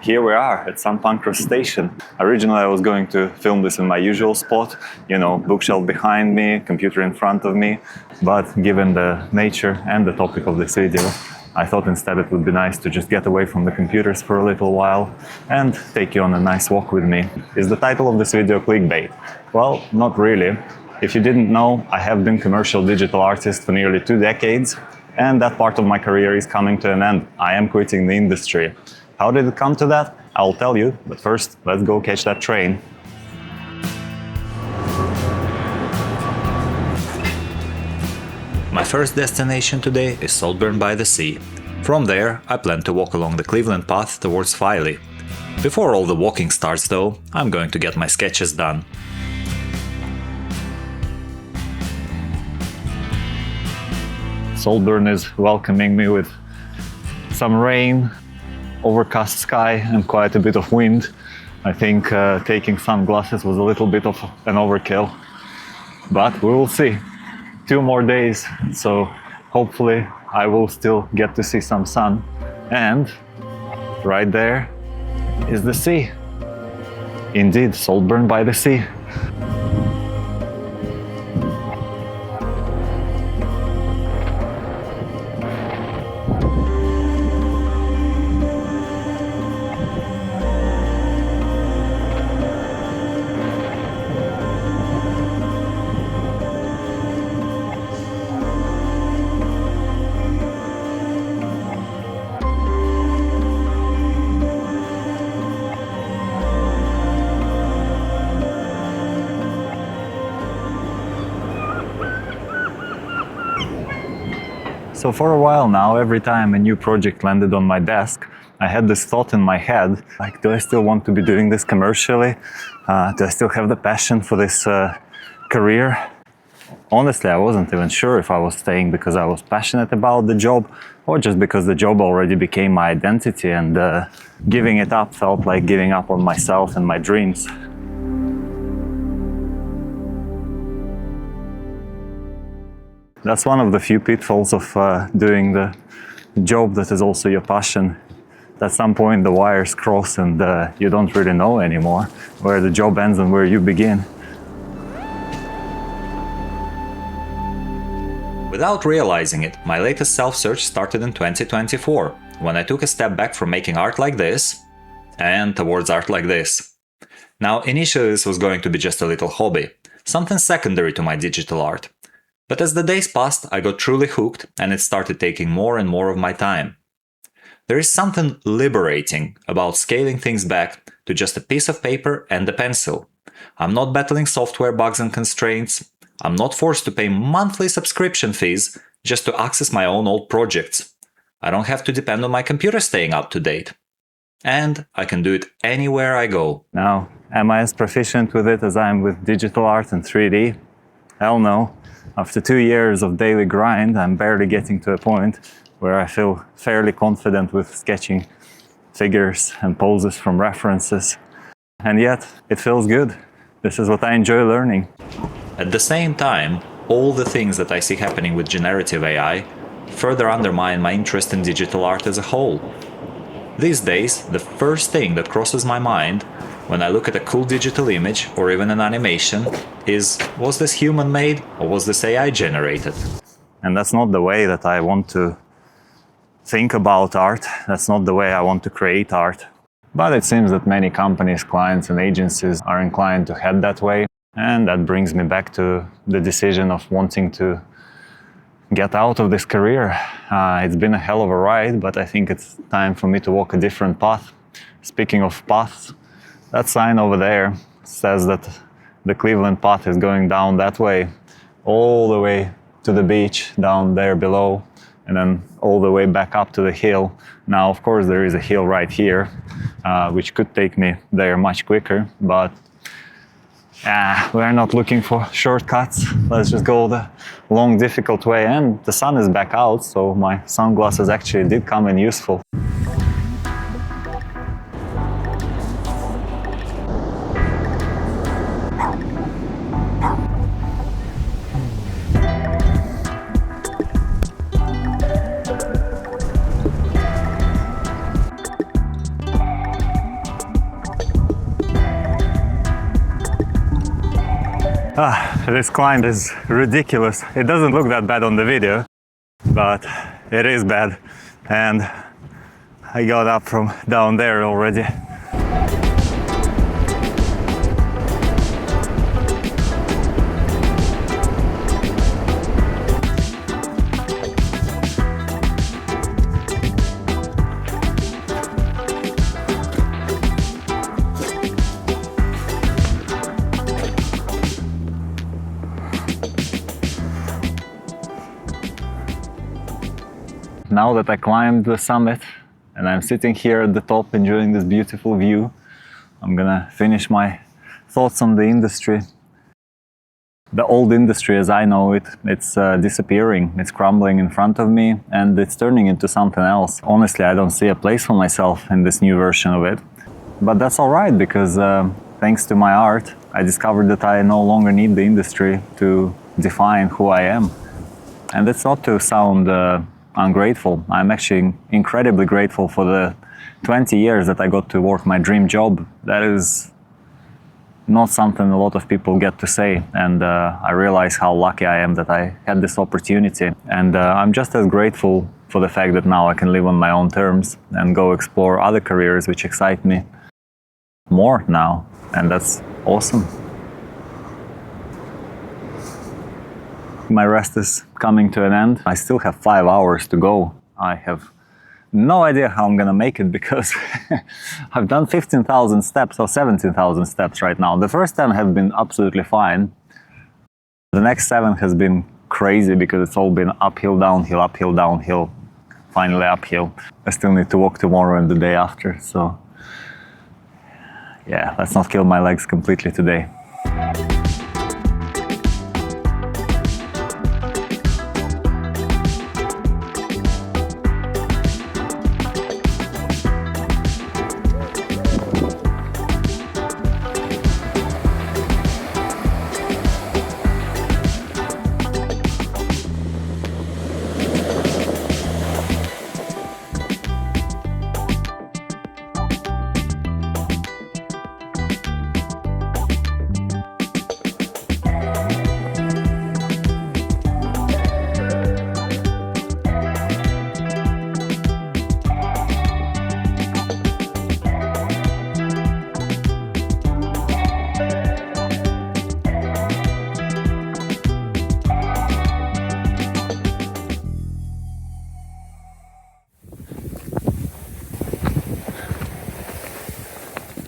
here we are at St. Pancras Station. Originally I was going to film this in my usual spot, bookshelf behind me, computer in front of me, but given the nature and the topic of this video, I thought instead it would be nice to just get away from the computers for a little while and take you on a nice walk with me. Is the title of this video clickbait? Well, not really. If you didn't know, I have been commercial digital artist for nearly 2 decades, and that part of my career is coming to an end. I am quitting the industry. How did it come to that? I'll tell you, but first, let's go catch that train. My first destination today is Saltburn by the Sea. From there, I plan to walk along the Cleveland path towards Filey. Before all the walking starts though, I'm going to get my sketches done. Saltburn is welcoming me with some rain, overcast sky and quite a bit of wind. I think taking sunglasses was a little bit of an overkill, but we will see. 2 more days, so hopefully I will still get to see some sun. And right there is the sea. Indeed, Saltburn by the Sea. So for a while now, every time a new project landed on my desk, I had this thought in my head, like, do I still want to be doing this commercially? Do I still have the passion for this career? Honestly, I wasn't even sure if I was staying because I was passionate about the job or just because the job already became my identity and giving it up felt like giving up on myself and my dreams. That's one of the few pitfalls of doing the job that is also your passion. At some point the wires cross and you don't really know anymore where the job ends and where you begin. Without realizing it, my latest self-search started in 2024, when I took a step back from making art like this and towards art like this. Now, initially this was going to be just a little hobby, something secondary to my digital art. But as the days passed, I got truly hooked and it started taking more and more of my time. There is something liberating about scaling things back to just a piece of paper and a pencil. I'm not battling software bugs and constraints. I'm not forced to pay monthly subscription fees just to access my own old projects. I don't have to depend on my computer staying up to date. And I can do it anywhere I go. Now, am I as proficient with it as I am with digital art and 3D? Hell no. After 2 years of daily grind, I'm barely getting to a point where I feel fairly confident with sketching figures and poses from references. And yet, it feels good. This is what I enjoy learning. At the same time, all the things that I see happening with generative AI further undermine my interest in digital art as a whole. These days, the first thing that crosses my mind when I look at a cool digital image or even an animation is, was this human-made or was this AI-generated? And that's not the way that I want to think about art. That's not the way I want to create art. But it seems that many companies, clients and agencies are inclined to head that way. And that brings me back to the decision of wanting to get out of this career. It's been a hell of a ride, but I think it's time for me to walk a different path. Speaking of paths, that sign over there says that the Cleveland path is going down that way, all the way to the beach down there below, and then all the way back up to the hill. Now, of course, there is a hill right here, which could take me there much quicker, but we're not looking for shortcuts. Let's just go the long, difficult way. And the sun is back out, so my sunglasses actually did come in useful. This climb is ridiculous. It doesn't look that bad on the video, but it is bad. And I got up from down there already. Now that I climbed the summit and I'm sitting here at the top enjoying this beautiful view, I'm gonna finish my thoughts on the industry. The old industry as I know it, it's disappearing, it's crumbling in front of me and it's turning into something else. Honestly, I don't see a place for myself in this new version of it. But that's alright because thanks to my art, I discovered that I no longer need the industry to define who I am. And that's not to sound ungrateful. I'm actually incredibly grateful for the 20 years that I got to work my dream job. That is not something a lot of people get to say, and I realize how lucky I am that I had this opportunity. And I'm just as grateful for the fact that now I can live on my own terms and go explore other careers which excite me more now, and that's awesome. My rest is coming to an end. I still have 5 hours to go. I have no idea how I'm gonna make it because I've done 15,000 steps or 17,000 steps right now. The first 10 have been absolutely fine. The next 7 has been crazy because it's all been uphill, downhill, finally uphill. I still need to walk tomorrow and the day after, so yeah, let's not kill my legs completely today.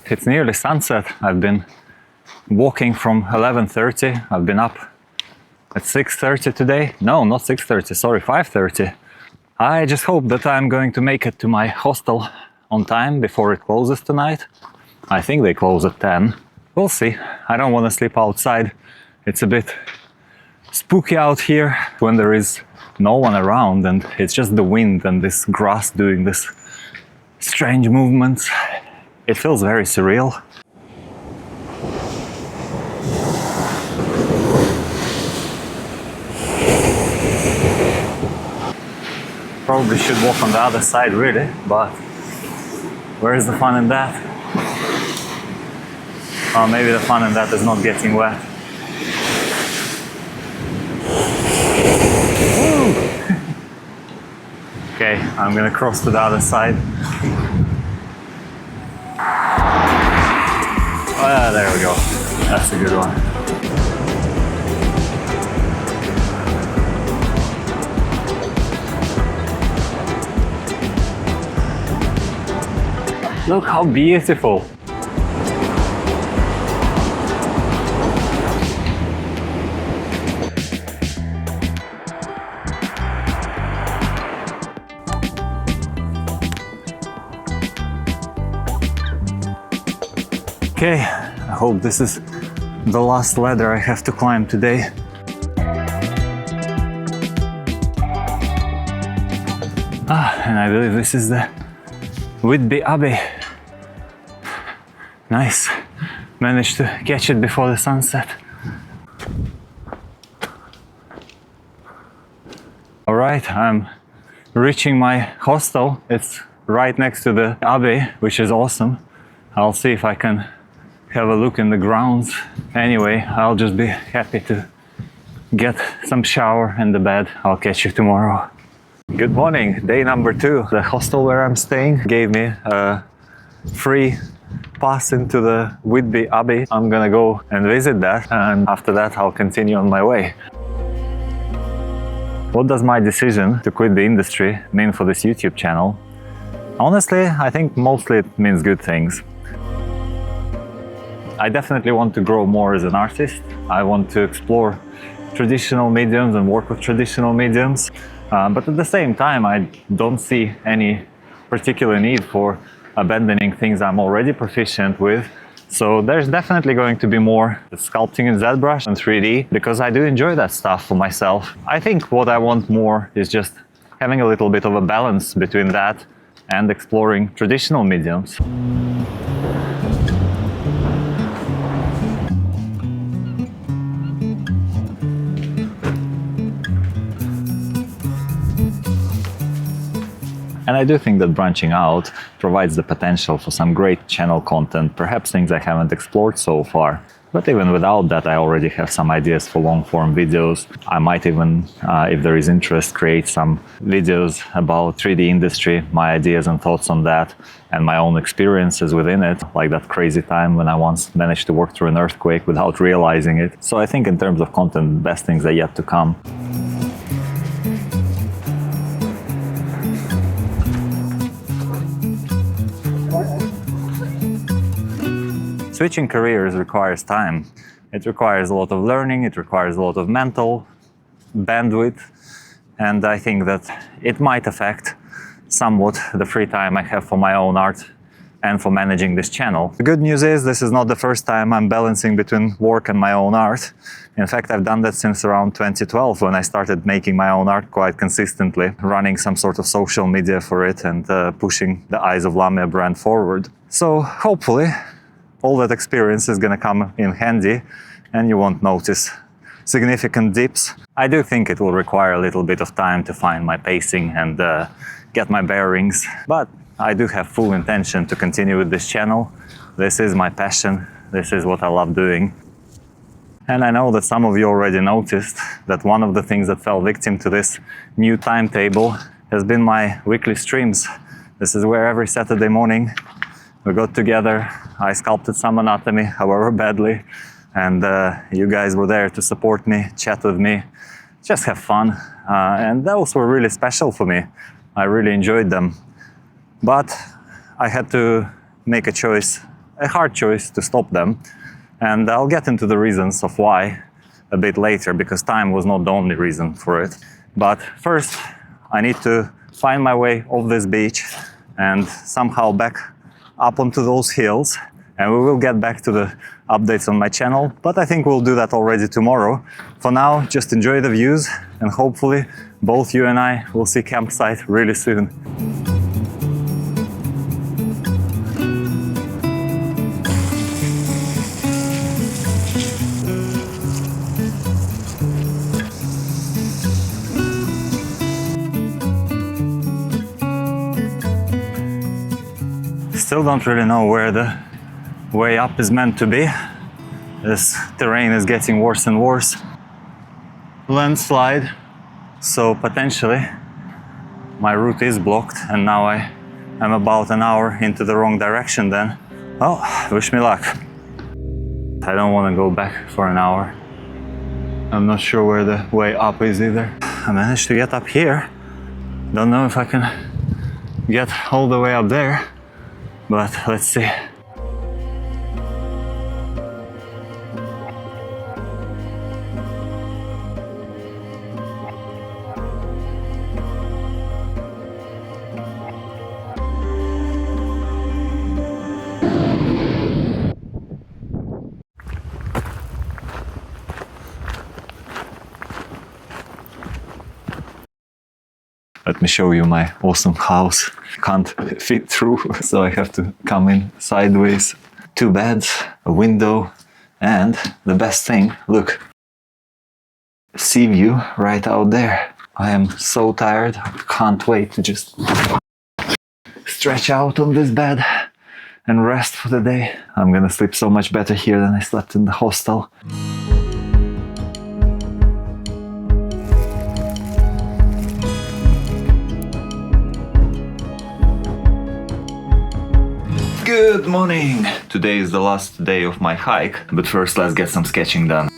It's nearly sunset. I've been walking from 11:30. I've been up at 6:30 today. No, not 6:30, sorry, 5:30. I just hope that I'm going to make it to my hostel on time before it closes tonight. I think they close at 10. We'll see. I don't want to sleep outside. It's a bit spooky out here when there is no one around and it's just the wind and this grass doing this strange movements. It feels very surreal. Probably should walk on the other side really, but where is the fun in that? Oh, maybe the fun in that is not getting wet. Okay, I'm gonna cross to the other side. Ah, there we go. That's a good one. Look how beautiful. Okay, I hope this is the last ladder I have to climb today. And I believe this is the Whitby Abbey. Nice. Managed to catch it before the sunset. Alright, I'm reaching my hostel. It's right next to the Abbey, which is awesome. I'll see if I can have a look in the grounds. Anyway, I'll just be happy to get some shower and the bed. I'll catch you tomorrow. Good morning, day number 2. The hostel where I'm staying gave me a free pass into the Whitby Abbey. I'm gonna go and visit that, and after that I'll continue on my way. What does my decision to quit the industry mean for this YouTube channel? Honestly, I think mostly it means good things. I definitely want to grow more as an artist. I want to explore traditional mediums and work with traditional mediums. But at the same time, I don't see any particular need for abandoning things I'm already proficient with. So there's definitely going to be more sculpting in ZBrush and 3D, because I do enjoy that stuff for myself. I think what I want more is just having a little bit of a balance between that and exploring traditional mediums. And I do think that branching out provides the potential for some great channel content, perhaps things I haven't explored so far. But even without that, I already have some ideas for long-form videos. I might even, if there is interest, create some videos about 3D industry, my ideas and thoughts on that, and my own experiences within it, like that crazy time when I once managed to work through an earthquake without realizing it. So I think in terms of content, the best things are yet to come. Switching careers requires time. It requires a lot of learning, it requires a lot of mental bandwidth, and I think that it might affect somewhat the free time I have for my own art and for managing this channel. The good news is this is not the first time I'm balancing between work and my own art. In fact, I've done that since around 2012 when I started making my own art quite consistently, running some sort of social media for it and pushing the Eyes of Lamia brand forward. So hopefully, all that experience is going to come in handy and you won't notice significant dips. I do think it will require a little bit of time to find my pacing and get my bearings, but I do have full intention to continue with this channel. This is my passion, this is what I love doing. And I know that some of you already noticed that one of the things that fell victim to this new timetable has been my weekly streams. This is where every Saturday morning we got together, I sculpted some anatomy, however badly, and you guys were there to support me, chat with me, just have fun. And those were really special for me. I really enjoyed them. But I had to make a choice, a hard choice to stop them. And I'll get into the reasons of why a bit later, because time was not the only reason for it. But first, I need to find my way off this beach and somehow back up onto those hills, and we will get back to the updates on my channel, but I think we'll do that already tomorrow. For now, just enjoy the views, and hopefully both you and I will see campsite really soon. Still don't really know where the way up is meant to be. This terrain is getting worse and worse. Landslide, so potentially my route is blocked, and now I am about an hour into the wrong direction then. Well, wish me luck. I don't want to go back for an hour. I'm not sure where the way up is either. I managed to get up here. Don't know if I can get all the way up there. But let's see. Let me show you my awesome house. Can't fit through, so I have to come in sideways. 2 beds, a window, and the best thing, look. Sea view right out there. I am so tired, can't wait to just stretch out on this bed and rest for the day. I'm gonna sleep so much better here than I slept in the hostel. Good morning! Today is the last day of my hike, but first let's get some sketching done.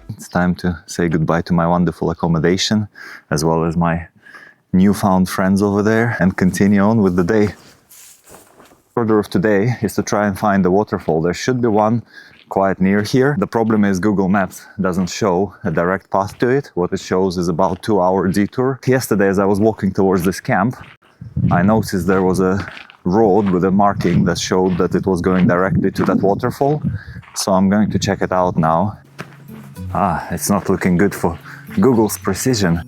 It's time to say goodbye to my wonderful accommodation, as well as my newfound friends over there, and continue on with the day. Order of today is to try and find a waterfall. There should be one quite near here. The problem is Google Maps doesn't show a direct path to it. What it shows is about 2-hour detour. Yesterday, as I was walking towards this camp, I noticed there was a road with a marking that showed that it was going directly to that waterfall. So I'm going to check it out now. It's not looking good for Google's precision.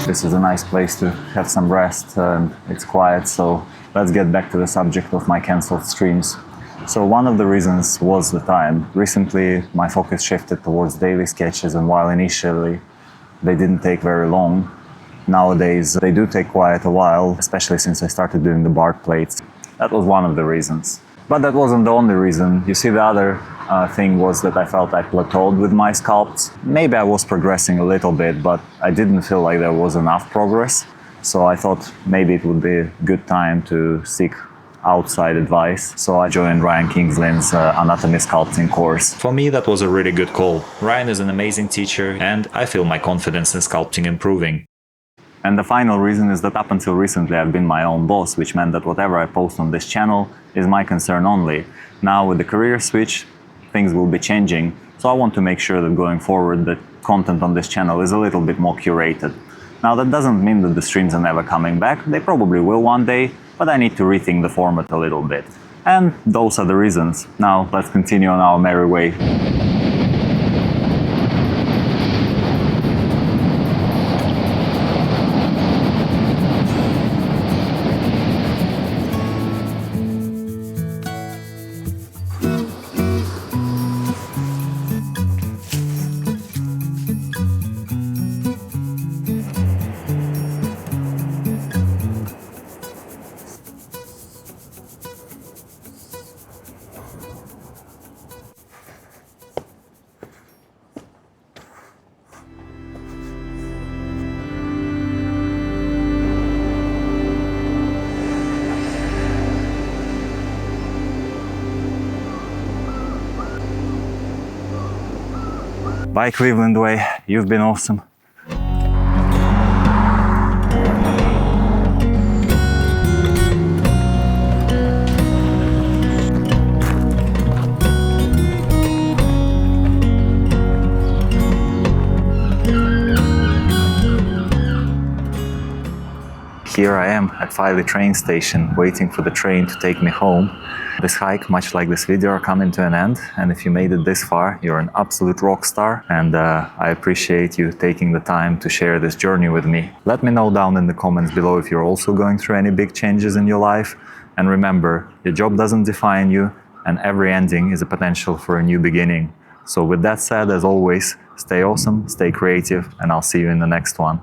This is a nice place to have some rest and it's quiet, so let's get back to the subject of my cancelled streams. So one of the reasons was the time. Recently my focus shifted towards daily sketches, and while initially they didn't take very long, nowadays they do take quite a while, especially since I started doing the bark plates. That was one of the reasons. But that wasn't the only reason. You see, the other thing was that I felt I plateaued with my sculpts. Maybe I was progressing a little bit, but I didn't feel like there was enough progress. So I thought maybe it would be a good time to seek outside advice. So I joined Ryan Kingsland's anatomy sculpting course. For me, that was a really good call. Ryan is an amazing teacher, and I feel my confidence in sculpting improving. And the final reason is that up until recently I've been my own boss, which meant that whatever I post on this channel is my concern only. Now with the career switch, things will be changing. So I want to make sure that going forward the content on this channel is a little bit more curated. Now that doesn't mean that the streams are never coming back. They probably will one day, but I need to rethink the format a little bit. And those are the reasons. Now let's continue on our merry way. Bye Cleveland Way, you've been awesome. Here I am at Filey train station, waiting for the train to take me home. This hike, much like this video, are coming to an end, and if you made it this far, you're an absolute rock star, and I appreciate you taking the time to share this journey with me. Let me know down in the comments below if you're also going through any big changes in your life, and remember, your job doesn't define you, and every ending is a potential for a new beginning. So with that said, as always, stay awesome, stay creative, and I'll see you in the next one.